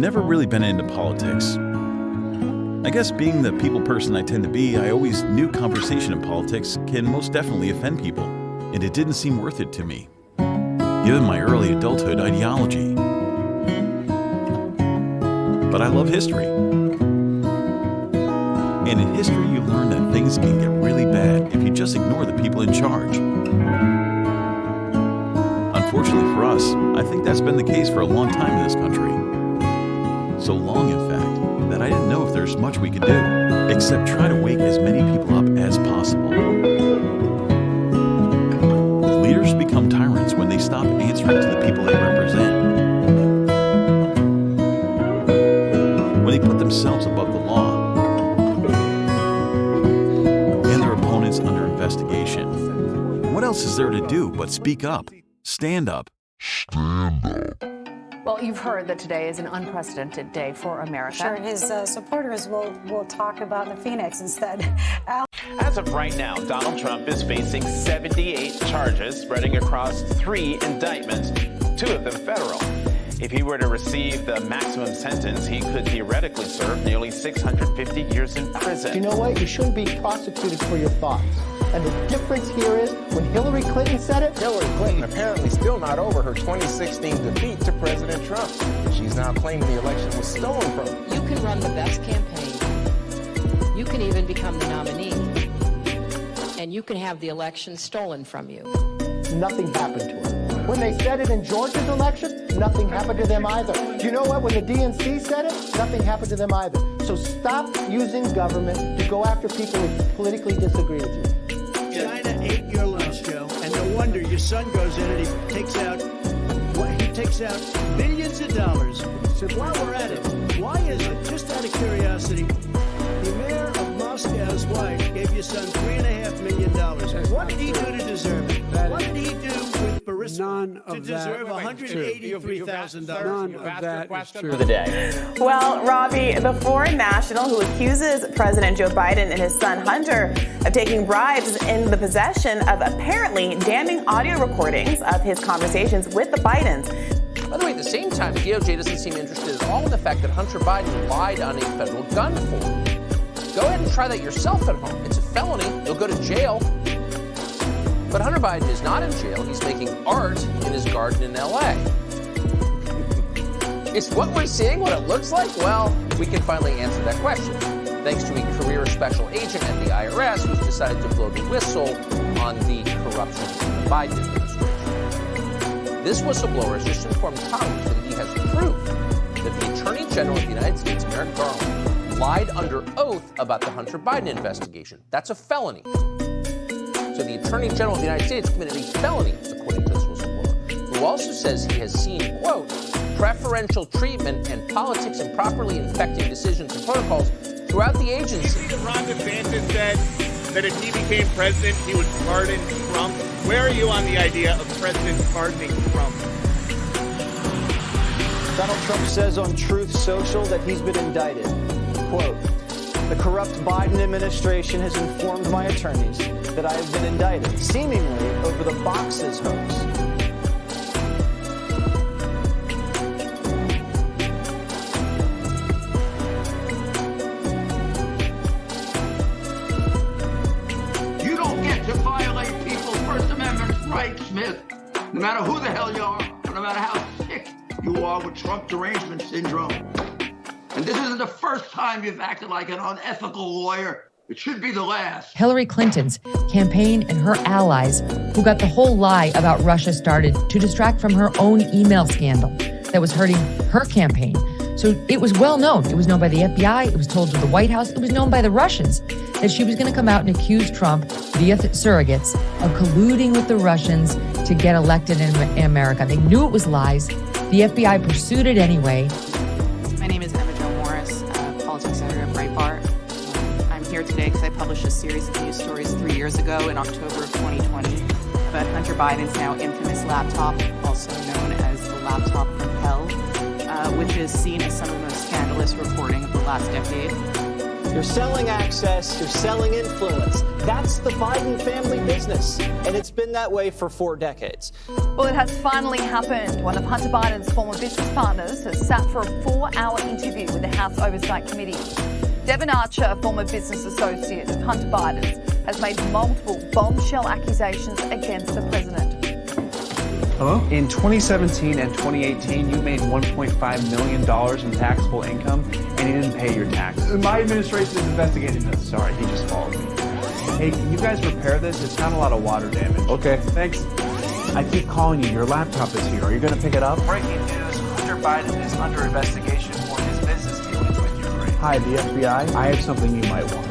never really been into politics. I guess being the people person I tend to be, I always knew conversation in politics can most definitely offend people, and it didn't seem worth it to me, given my early adulthood ideology. But I love history. And in history, you learn that things can get really bad if you just ignore the people in charge. Unfortunately for us, I think that's been the case for a long time in this country. So long, in fact, that I didn't know if there's much we could do, except try to wake as many people up as possible. Leaders become tyrants when they stop answering to the people they represent. When they put themselves above the law and their opponents under investigation. What else is there to do but speak up? Stand up. Stand up. Well, you've heard that today is an unprecedented day for America. Sure, his supporters will talk about the Phoenix instead. As of right now, Donald Trump is facing 78 charges spreading across 3 indictments, 2 of them federal. If he were to receive the maximum sentence, he could theoretically serve nearly 650 years in prison. You know what? You shouldn't be prosecuted for your thoughts. And the difference here is, when Hillary Clinton said it, Hillary Clinton apparently still not over her 2016 defeat to President Trump. She's now claiming the election was stolen from her. You can run the best campaign. You can even become the nominee. And you can have the election stolen from you. nothing happened to her. When they said it in Georgia's election, nothing happened to them either. Do you know what? When the DNC said it, nothing happened to them either. So stop using government to go after people who politically disagree with you. China ate your lunch, Joe, and no wonder your son goes in and he takes out billions of dollars. So while we're at it, why is it, just out of curiosity, the mayor of Moscow's wife gave your son $3.5 million. What did he do to deserve it? What did he do with Burisma to deserve $183,000? None of that is true. For the day. Well, Robbie, the foreign national who accuses President Joe Biden and his son Hunter of taking bribes in the possession of apparently damning audio recordings of his conversations with the Bidens. By the way, at the same time, the DOJ doesn't seem interested at all in the fact that Hunter Biden lied on a federal gun form. Go ahead and try that yourself at home. It's a felony. You'll go to jail. But Hunter Biden is not in jail. He's making art in his garden in L.A. Is what we're seeing what it looks like? Well, we can finally answer that question, thanks to a career special agent at the IRS who's decided to blow the whistle on the corruption in the Biden administration. This whistleblower has just informed Congress that he has proof that the Attorney General of the United States, Merrick Garland, lied under oath about the Hunter Biden investigation. That's a felony. So the Attorney General of the United States committed a felony, according to this whistleblower, who also says he has seen, quote, preferential treatment and politics improperly infecting decisions and protocols throughout the agency. Ron DeSantis said that if he became president, he would pardon Trump. Where are you on the idea of presidents pardoning Trump? Donald Trump says on Truth Social that he's been indicted. Quote, the corrupt Biden administration has informed my attorneys that I have been indicted, seemingly over the boxes hoax. You don't get to violate people's First Amendment rights, Smith. No matter who the hell you are, no matter how sick you are with Trump derangement syndrome. And this isn't the first time you've acted like an unethical lawyer. It should be the last. Hillary Clinton's campaign and her allies, who got the whole lie about Russia started to distract from her own email scandal that was hurting her campaign. So it was well known. It was known by the FBI. It was told to the White House. It was known by the Russians that she was going to come out and accuse Trump via surrogates of colluding with the Russians to get elected in America. They knew it was lies. The FBI pursued it anyway. My name is politics editor at Breitbart. I'm here today because I published a series of news stories 3 years ago in October of 2020 about Hunter Biden's now infamous laptop, also known as the laptop from hell, which is seen as some of the most scandalous reporting of the last decade. You're selling access, you're selling influence. That's the Biden family business, and it's been that way for 4 decades. Well, it has finally happened. One of Hunter Biden's former business partners has sat for a 4-hour interview with the House Oversight Committee. Devon Archer, a former business associate of Hunter Biden's, has made multiple bombshell accusations against the president. Hello? In 2017 and 2018, you made $1.5 million in taxable income, and you didn't pay your taxes. My administration is investigating this. Sorry, he just followed me. Hey, can you guys repair this? It's got a lot of water damage. Okay. Thanks. I keep calling you. Your laptop is here. Are you going to pick it up? Breaking news. Hunter Biden is under investigation for his business dealings with Ukraine. Hi, the FBI. I have something you might want.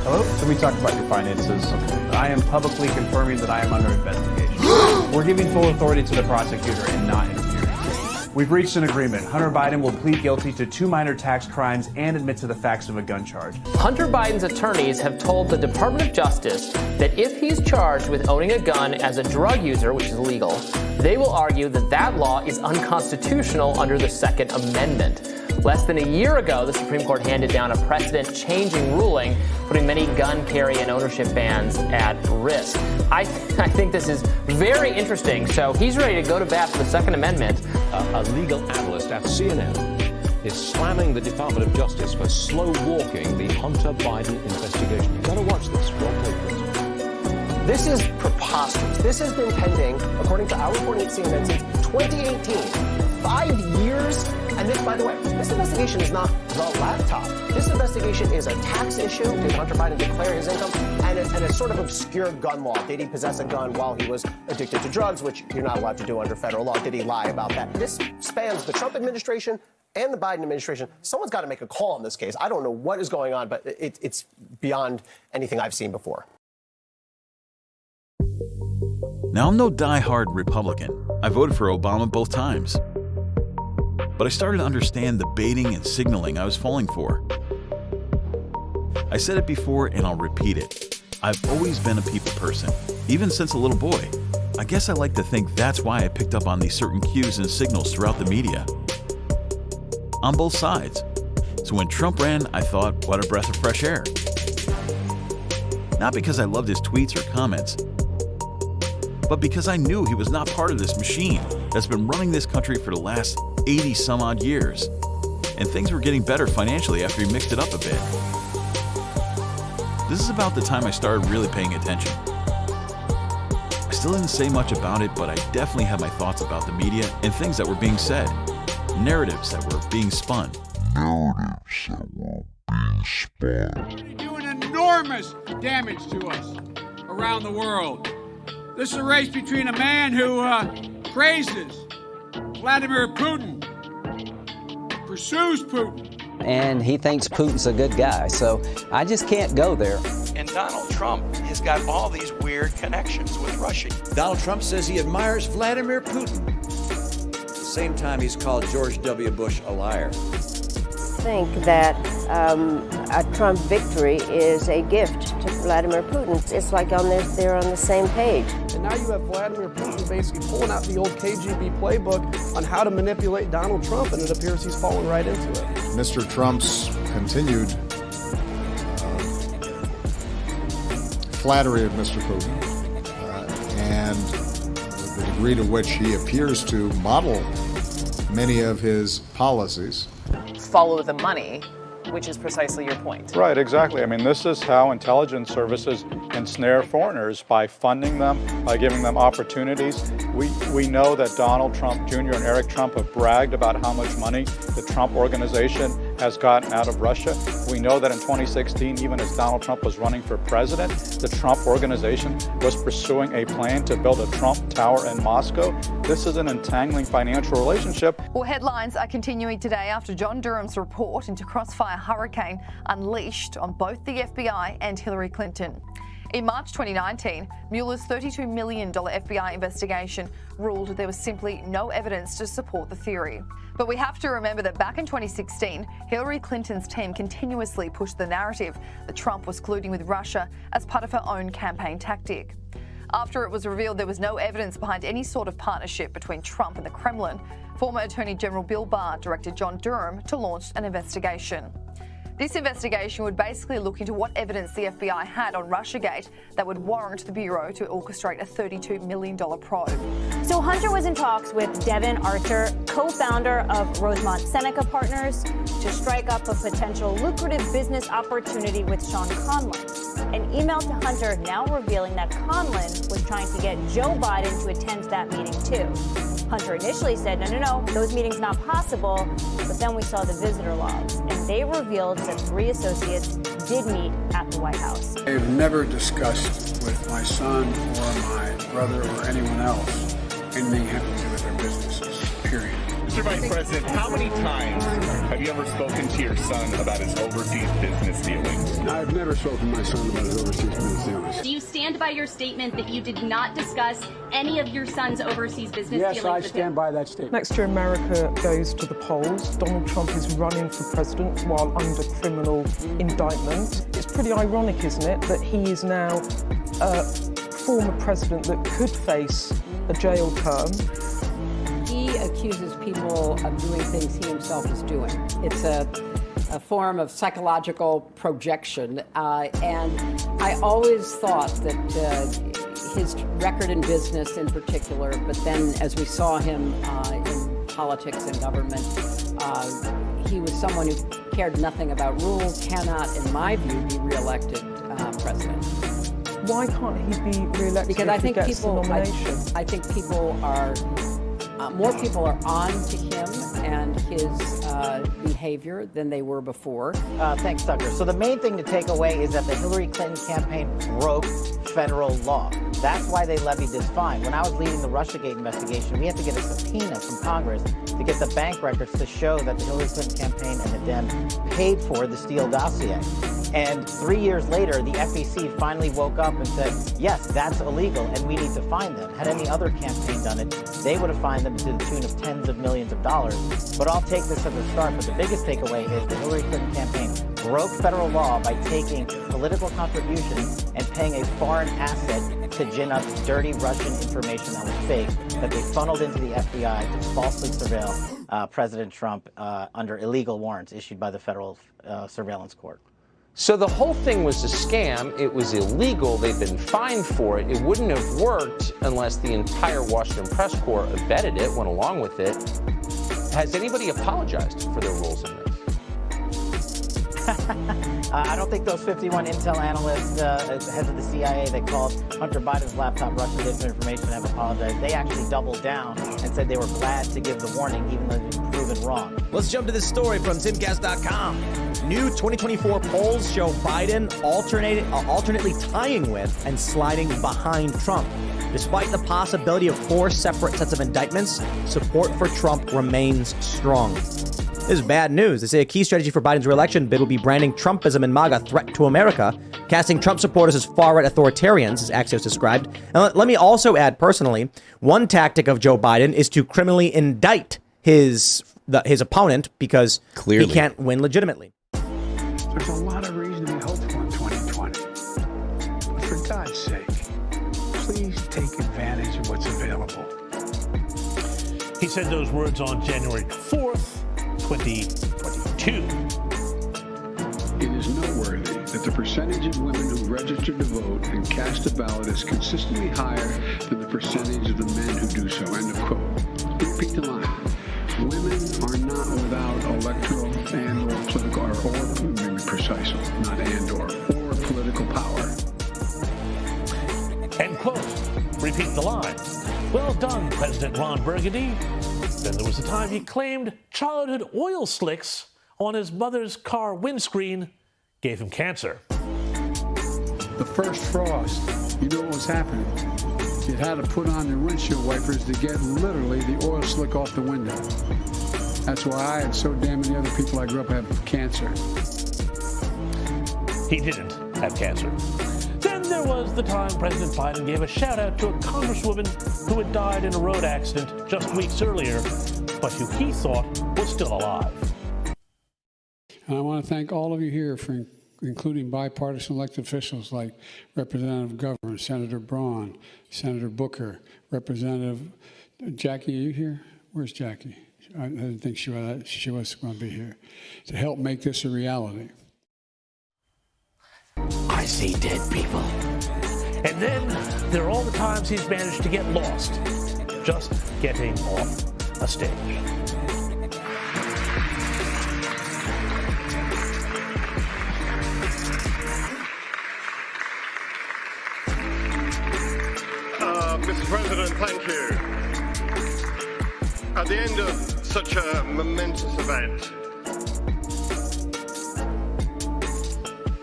Hello? Can we talk about your finances? Okay. I am publicly confirming that I am under investigation. We're giving full authority to the prosecutor and not interfering. We've reached an agreement. Hunter Biden will plead guilty to 2 minor tax crimes and admit to the facts of a gun charge. Hunter Biden's attorneys have told the Department of Justice that if he's charged with owning a gun as a drug user, which is illegal, they will argue that that law is unconstitutional under the Second Amendment. Less than a year ago, the Supreme Court handed down a precedent-changing ruling, putting many gun carry and ownership bans at risk. I think this is very interesting. So he's ready to go to bat for the Second Amendment. A legal analyst at CNN is slamming the Department of Justice for slow-walking the Hunter Biden investigation. You've got to watch this. Roll tape, please. This is preposterous. This has been pending, according to our reporting at CNN, since 2018. 5 years. And this, by the way, this investigation is not the laptop. This investigation is a tax issue. Did Hunter Biden declare his income? And a sort of obscure gun law. Did he possess a gun while he was addicted to drugs, which you're not allowed to do under federal law? Did he lie about that? This spans the Trump administration and the Biden administration. Someone's got to make a call on this case. I don't know what is going on, but it's beyond anything I've seen before. Now, I'm no diehard Republican. I voted for Obama both times. But I started to understand the baiting and signaling I was falling for. I said it before and I'll repeat it. I've always been a people person, even since a little boy. I guess I like to think that's why I picked up on these certain cues and signals throughout the media. On both sides. So when Trump ran, I thought, what a breath of fresh air. Not because I loved his tweets or comments, but because I knew he was not part of this machine that's been running this country for the last 80 some odd years. And things were getting better financially after he mixed it up a bit. This is about the time I started really paying attention. I still didn't say much about it, but I definitely had my thoughts about the media and things that were being said. Narratives that were being spun. They're doing enormous damage to us around the world. This is a race between a man who praises Vladimir Putin, pursues Putin. And he thinks Putin's a good guy, so I just can't go there. And Donald Trump has got all these weird connections with Russia. Donald Trump says he admires Vladimir Putin. At the same time, he's called George W. Bush a liar. I think that a Trump victory is a gift to Vladimir Putin. It's like they're on the same page. And now you have Vladimir Putin basically pulling out the old KGB playbook on how to manipulate Donald Trump, and it appears he's fallen right into it. Mr. Trump's continued flattery of Mr. Putin and the degree to which he appears to model many of his policies. Follow the money, which is precisely your point. Right, exactly. I mean, this is how intelligence services ensnare foreigners, by funding them, by giving them opportunities. We know that Donald Trump Jr. and Eric Trump have bragged about how much money the Trump organization has gotten out of Russia. We know that in 2016, even as Donald Trump was running for president, the Trump organization was pursuing a plan to build a Trump Tower in Moscow. This is an entangling financial relationship. Well, headlines are continuing today after John Durham's report into crossfire hurricane unleashed on both the FBI and Hillary Clinton. In March 2019, Mueller's $32 million FBI investigation ruled there was simply no evidence to support the theory. But we have to remember that back in 2016, Hillary Clinton's team continuously pushed the narrative that Trump was colluding with Russia as part of her own campaign tactic. After it was revealed there was no evidence behind any sort of partnership between Trump and the Kremlin, former Attorney General Bill Barr directed John Durham to launch an investigation. This investigation would basically look into what evidence the FBI had on Russiagate that would warrant the Bureau to orchestrate a $32 million probe. So Hunter was in talks with Devin Archer, co-founder of Rosemont Seneca Partners, to strike up a potential lucrative business opportunity with Sean Conlon. An email to Hunter now revealing that Conlon was trying to get Joe Biden to attend that meeting too. Hunter initially said, no, those meetings not possible, but then we saw the visitor logs, and they revealed that 3 associates did meet at the White House. I've never discussed with my son or my brother or anyone else anything having to do with their businesses, period. Mr. Vice President, how many times have you ever spoken to your son about his overseas business dealings? I've never spoken to my son about his overseas business dealings. Do you stand by your statement that you did not discuss any of your son's overseas business dealings? Yes, I stand by that statement. Next year, America goes to the polls. Donald Trump is running for president while under criminal indictment. It's pretty ironic, isn't it, that he is now a former president that could face a jail term. He accuses people of doing things he himself is doing. It's a form of psychological projection. And I always thought that his record in business in particular, but then as we saw him in politics and government, he was someone who cared nothing about rules, cannot, in my view, be reelected president. Why can't he be reelected because if he gets the nomination? I think people are... more people are on to him and his behavior than they were before. Thanks, Tucker. So the main thing to take away is that the Hillary Clinton campaign broke federal law. That's why they levied this fine. When I was leading the Russiagate investigation, we had to get a subpoena from Congress to get the bank records to show that the Hillary Clinton campaign and the Dems paid for the Steele dossier. And 3 years later, the FEC finally woke up and said, yes, that's illegal, and we need to fine them. Had any other campaign done it, they would have fined them to the tune of tens of millions of dollars. But I'll take this as a start. But the biggest takeaway is the Hillary Clinton campaign broke federal law by taking political contributions and paying a foreign asset to gin up dirty Russian information that was fake, that they funneled into the FBI to falsely surveil President Trump under illegal warrants issued by the federal surveillance court. So the whole thing was a scam. It was illegal. They've been fined for it. It wouldn't have worked unless the entire Washington press corps abetted it, went along with it. Has anybody apologized for their roles in this? I don't think those 51 intel analysts, heads of the CIA that called Hunter Biden's laptop Russian disinformation have apologized. They actually doubled down and said they were glad to give the warning, even though they've been proven wrong. Let's jump to this story from timcast.com. New 2024 polls show Biden alternately tying with and sliding behind Trump. Despite the possibility of 4 separate sets of indictments, support for Trump remains strong. This is bad news. They say a key strategy for Biden's reelection bid will be branding Trumpism and MAGA threat to America, casting Trump supporters as far-right authoritarians, as Axios described. And let me also add personally, one tactic of Joe Biden is to criminally indict his opponent because he can't win legitimately. There's a lot of reason to be hopeful in 2020. But for God's sake, please take advantage of what's available. He said those words on January 4th, 2022. It is noteworthy that the percentage of women who register to vote and cast a ballot is consistently higher than the percentage of the men who do so. End of quote. Repeat the line. Women are not without electoral and or political, or maybe precise, not and or political power. End quote. Repeat the line. Well done, President Ron Burgundy. Then there was a time he claimed childhood oil slicks on his mother's car windscreen gave him cancer. The first frost, you know what was happening. You had to put on the windshield wipers to get literally the oil slick off the window. That's why I and so damn many other people I grew up have cancer. He didn't have cancer. Then there was the time President Biden gave a shout-out to a congresswoman who had died in a road accident just weeks earlier, but who he thought was still alive. And I want to thank all of you here for including bipartisan elected officials like Representative Governor, Senator Braun, Senator Booker, Representative Jackie. Are you here? Where's Jackie? I didn't think she was going to be here to help make this a reality. see dead people. And then there are all the times he's managed to get lost, just getting off a stage. Mr. President, thank you. At the end of such a momentous event.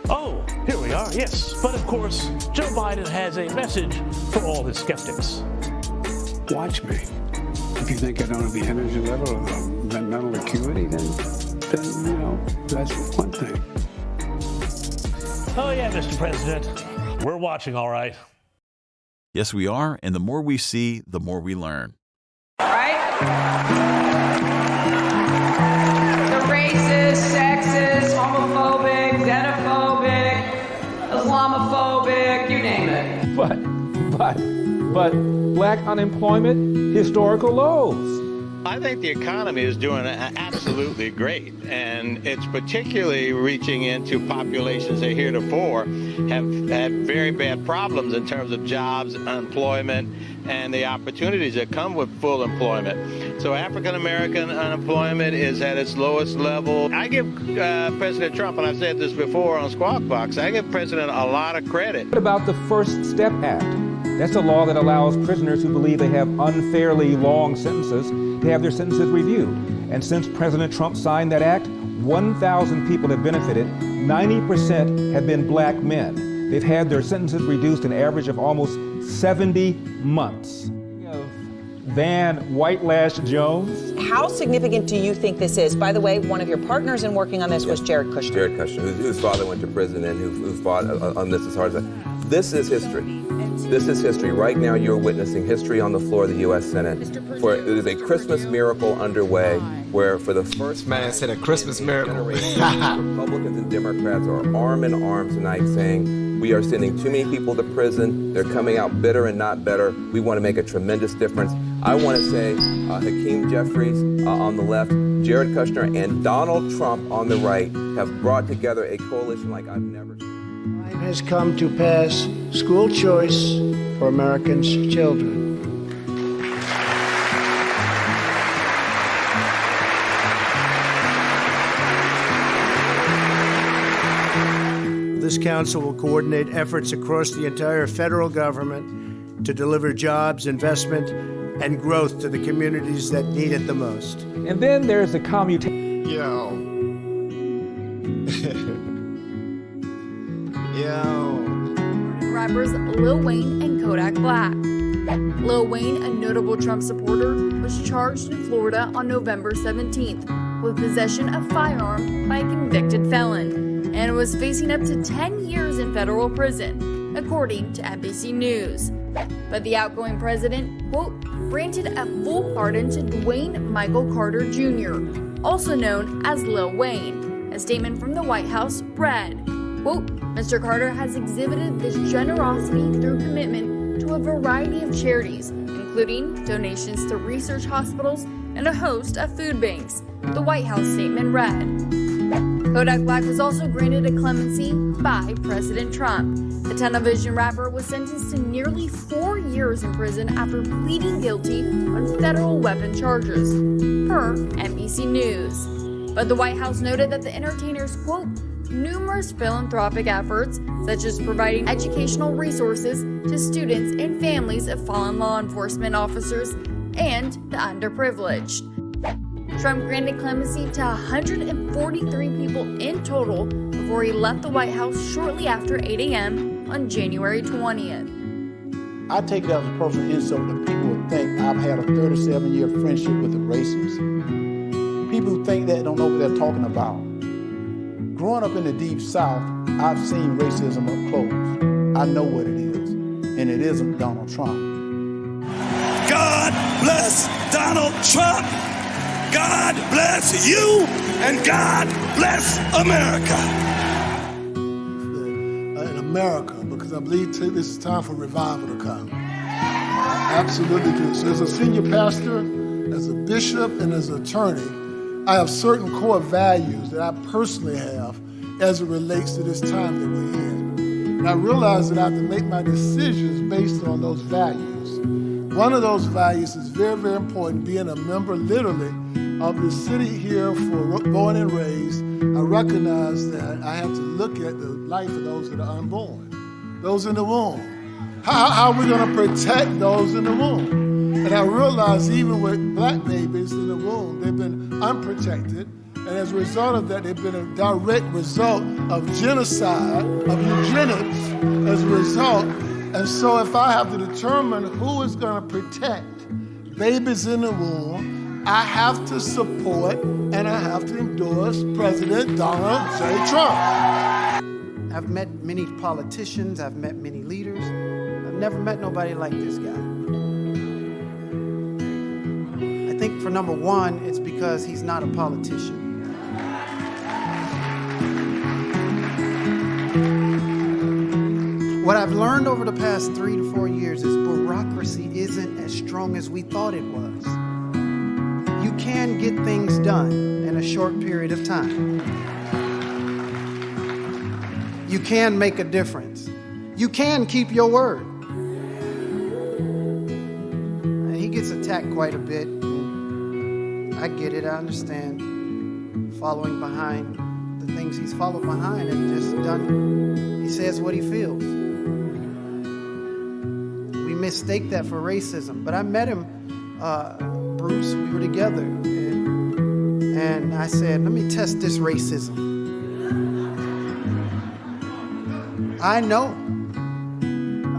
Oh, here we are, yes. But of course, Joe Biden has a message for all his skeptics. Watch me. If you think I don't have the energy level or the mental acuity, then you know, that's one thing. Oh yeah, Mr. President, we're watching all right. Yes, we are, and the more we see, the more we learn. Right? The racist, sexist, homophobic, xenophobic, Islamophobic, you name it. But black unemployment, historical lows. I think the economy is doing absolutely great, and it's particularly reaching into populations that heretofore have had very bad problems in terms of jobs, unemployment, and the opportunities that come with full employment. So African American unemployment is at its lowest level. I give President Trump, and I've said this before on Squawk Box, I give President a lot of credit. What about the First Step Act? That's a law that allows prisoners who believe they have unfairly long sentences to have their sentences reviewed. And since President Trump signed that act, 1,000 people have benefited. 90% have been black men. They've had their sentences reduced an average of almost 70 months. Van Whitelash Jones. How significant do you think this is? By the way, one of your partners in working on this was Jared Kushner. Jared Kushner, whose father went to prison and who fought on this as hard as that. This is history. This is history. Right now you're witnessing history on the floor of the U.S. Senate. It is a Christmas miracle underway where for the first man said a Christmas miracle. Republicans and Democrats are arm in arm tonight saying we are sending too many people to prison. They're coming out bitter and not better. We want to make a tremendous difference. I want to say Hakeem Jeffries on the left, Jared Kushner, and Donald Trump on the right have brought together a coalition like I've never seen. Time has come to pass school choice for Americans' children. This council will coordinate efforts across the entire federal government to deliver jobs, investment, and growth to the communities that need it the most. And then there's the commutation. Yo. Rappers Lil Wayne and Kodak Black. Lil Wayne, a notable Trump supporter, was charged in Florida on November 17th with possession of firearm by a convicted felon and was facing up to 10 years in federal prison, according to NBC News. But the outgoing president, quote, granted a full pardon to Dwayne Michael Carter Jr., also known as Lil Wayne. A statement from the White House read, quote, Mr. Carter has exhibited this generosity through commitment to a variety of charities, including donations to research hospitals and a host of food banks, the White House statement read. Kodak Black was also granted a clemency by President Trump. The television rapper was sentenced to nearly 4 years in prison after pleading guilty on federal weapon charges, per NBC News. But the White House noted that the entertainer's, quote, numerous philanthropic efforts, such as providing educational resources to students and families of fallen law enforcement officers and the underprivileged. Trump granted clemency to 143 people in total before he left the White House shortly after 8 a.m. on January 20th. I take it as a personal insult that people would think I've had a 37-year friendship with a racist. People who think that don't know what they're talking about. Growing up in the Deep South, I've seen racism up close. I know what it is, and it isn't Donald Trump. God bless Donald Trump. God bless you, and God bless America. In America, because I believe this is time for revival to come. I absolutely do. So as a senior pastor, as a bishop, and as an attorney, I have certain core values that I personally have as it relates to this time that we're in. And I realized that I have to make my decisions based on those values. One of those values is very, very important, being a member literally of the city here for born and raised. I recognize that I have to look at the life of those that are unborn, those in the womb. How are we going to protect those in the womb? And I realize even with black babies in the womb, they've been unprotected. And as a result of that, they've been a direct result of genocide, of eugenics as a result. And so if I have to determine who is going to protect babies in the womb, I have to support and I have to endorse President Donald J. Trump. I've met many politicians, I've met many leaders. I've never met nobody like this guy. I think for number one, it's because he's not a politician. What I've learned over the past 3 to 4 years is bureaucracy isn't as strong as we thought it was. You can get things done in a short period of time. You can make a difference. You can keep your word. And he gets attacked quite a bit. I get it, I understand. Following behind the things he's followed behind and just done, he says what he feels. We mistake that for racism. But I met him, Bruce, we were together. And I said, let me test this racism. I know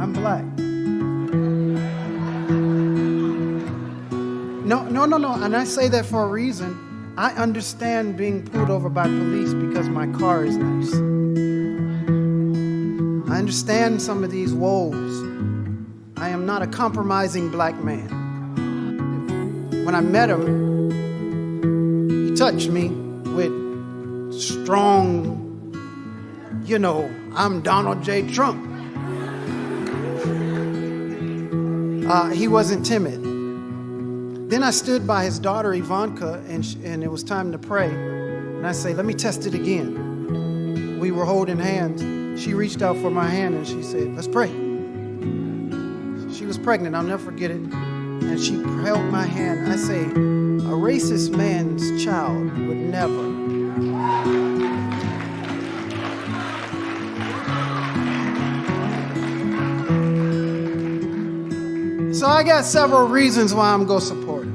I'm black. No. And I say that for a reason. I understand being pulled over by police because my car is nice. I understand some of these woes. I am not a compromising black man. When I met him, he touched me with strong, I'm Donald J. Trump. He wasn't timid. Then I stood by his daughter, Ivanka, and it was time to pray. And I say, let me test it again. We were holding hands. She reached out for my hand and she said, let's pray. She was pregnant, I'll never forget it. And she held my hand. I say, a racist man's child would never. So I got several reasons why I'm going to support it.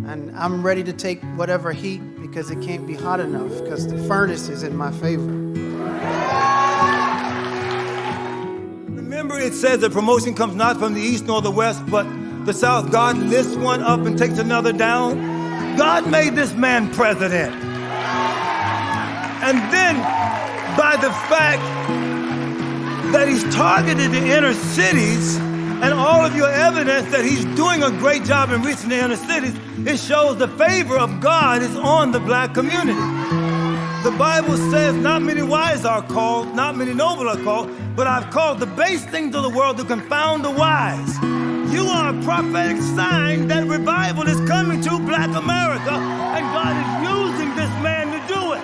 And I'm ready to take whatever heat because it can't be hot enough because the furnace is in my favor. Remember, it says that promotion comes not from the east nor the west, but the south. God lifts one up and takes another down. God made this man president. And then, by the fact that he's targeted the inner cities, and all of your evidence that he's doing a great job in reaching the inner cities, it shows the favor of God is on the black community. The Bible says not many wise are called, not many noble are called, but I've called the base things of the world to confound the wise. You are a prophetic sign that revival is coming to black America, and God is using this man to do it.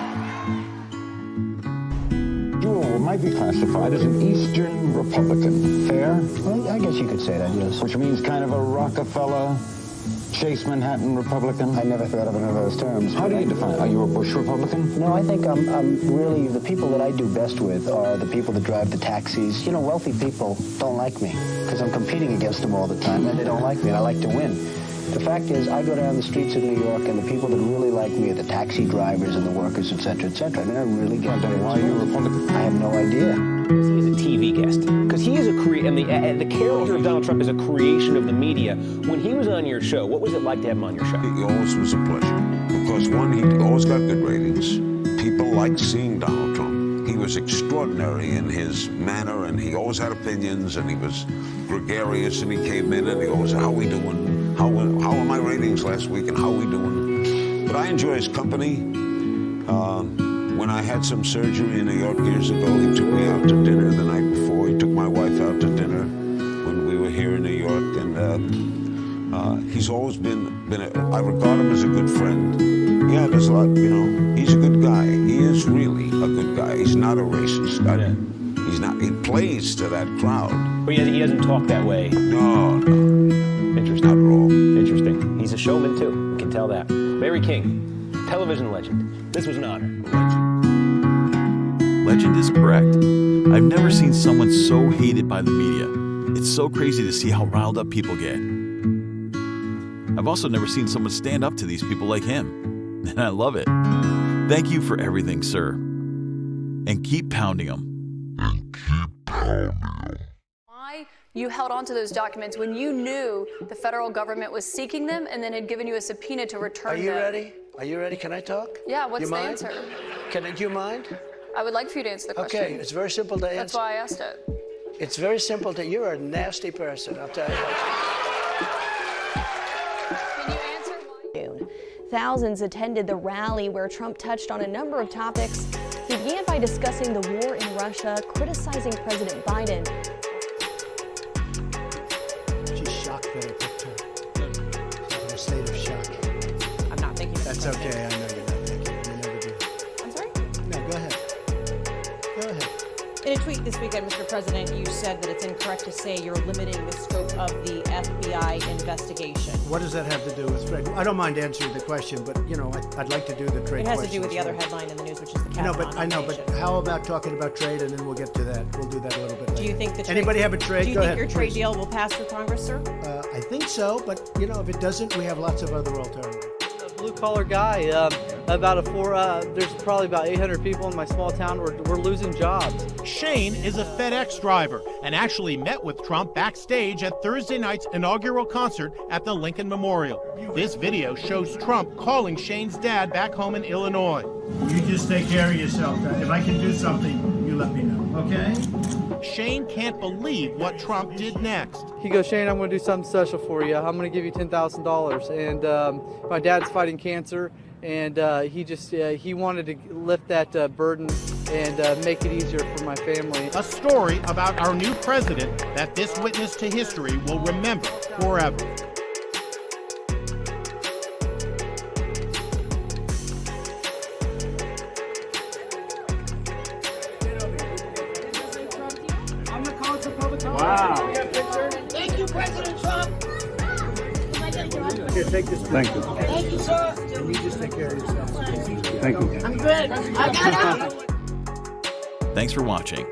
Jewel might be classified as an Eastern Republican. Fair? Well, I guess you could say that, yes. Which means kind of a Rockefeller, Chase Manhattan Republican? I never thought of it in those terms. How do you define it? Are you a Bush Republican? No, I think I'm really, the people that I do best with are the people that drive the taxis. Wealthy people don't like me because I'm competing against them all the time, and they don't like me, and I like to win. The fact is, I go down the streets of New York, and the people that really like me are the taxi drivers and the workers, et cetera, et cetera. I mean, I really get it. Why are you a Republican? I have no idea. He's a TV guest. Because he is and the character of Donald Trump is a creation of the media. When he was on your show, what was it like to have him on your show? It always was a pleasure. Because one, he always got good ratings. People liked seeing Donald Trump. He was extraordinary in his manner, and he always had opinions, and he was gregarious, and he came in, and he always, how are we doing? How are my ratings last week, and how are we doing? But I enjoy his company. When I had some surgery in New York years ago, he took me out to dinner the night before. He took my wife out to dinner when we were here in New York, and he's always been I regard him as a good friend. Yeah, there's a lot, he's a good guy. He is really a good guy. He's not a racist. He's not. He plays to that crowd. But he doesn't talk that way. No. Interesting. Not at all. Interesting. He's a showman, too. You can tell that. Larry King, television legend. This was an honor. Legend is correct. I've never seen someone so hated by the media. It's so crazy to see how riled up people get. I've also never seen someone stand up to these people like him, and I love it. Thank you for everything, sir. And keep pounding them. Why you held on to those documents when you knew the federal government was seeking them and then had given you a subpoena to return them? Are you ready? Are you ready? Can I talk? Yeah, what's you the mind? answer? Do you mind? I would like for you to answer the question. Okay, it's very simple to answer. That's why I asked it. It's very simple to, you're a nasty person, I'll tell you. Thousands attended the rally where Trump touched on a number of topics. He began by discussing the war in Russia, criticizing President Biden. She's shocked that it took her. She's in a state of shock. I'm not thinking That's okay, I know you're not thinking. You never do. I'm sorry? No, go ahead. Go ahead. In a tweet this weekend, Mr. President, you said that it's incorrect to say you're limiting the scope of the FBI investigation. What does that have to do with trade? I don't mind answering the question, but, you know, I'd like to do the trade It has to question do with the as other well. headline in the news, which is the I know, Kavanaugh but nomination. how about talking about trade, and then we'll get to that. We'll do that a little bit later. Do you think the trade, Anybody have a trade? Do you Go think ahead, your trade please. deal will pass through Congress, sir? I think so, but, you know, if it doesn't, we have lots of other alternatives. Blue-collar guy. There's probably about 800 people in my small town. We're losing jobs. Shane is a FedEx driver and actually met with Trump backstage at Thursday night's inaugural concert at the Lincoln Memorial. This video shows Trump calling Shane's dad back home in Illinois. You just take care of yourself. If I can do something, you let me know, okay? Shane can't believe what Trump did next. He goes, Shane, I'm going to do something special for you. I'm going to give you $10,000. And my dad's fighting cancer, and he wanted to lift that burden and make it easier for my family. A story about our new president that this witness to history will remember forever. Wow. Thank you, President Trump. Here, take this. Thank you. Thank you, sir. And you just take care of yourself. Thank you. I'm good. I got it. Thanks for watching.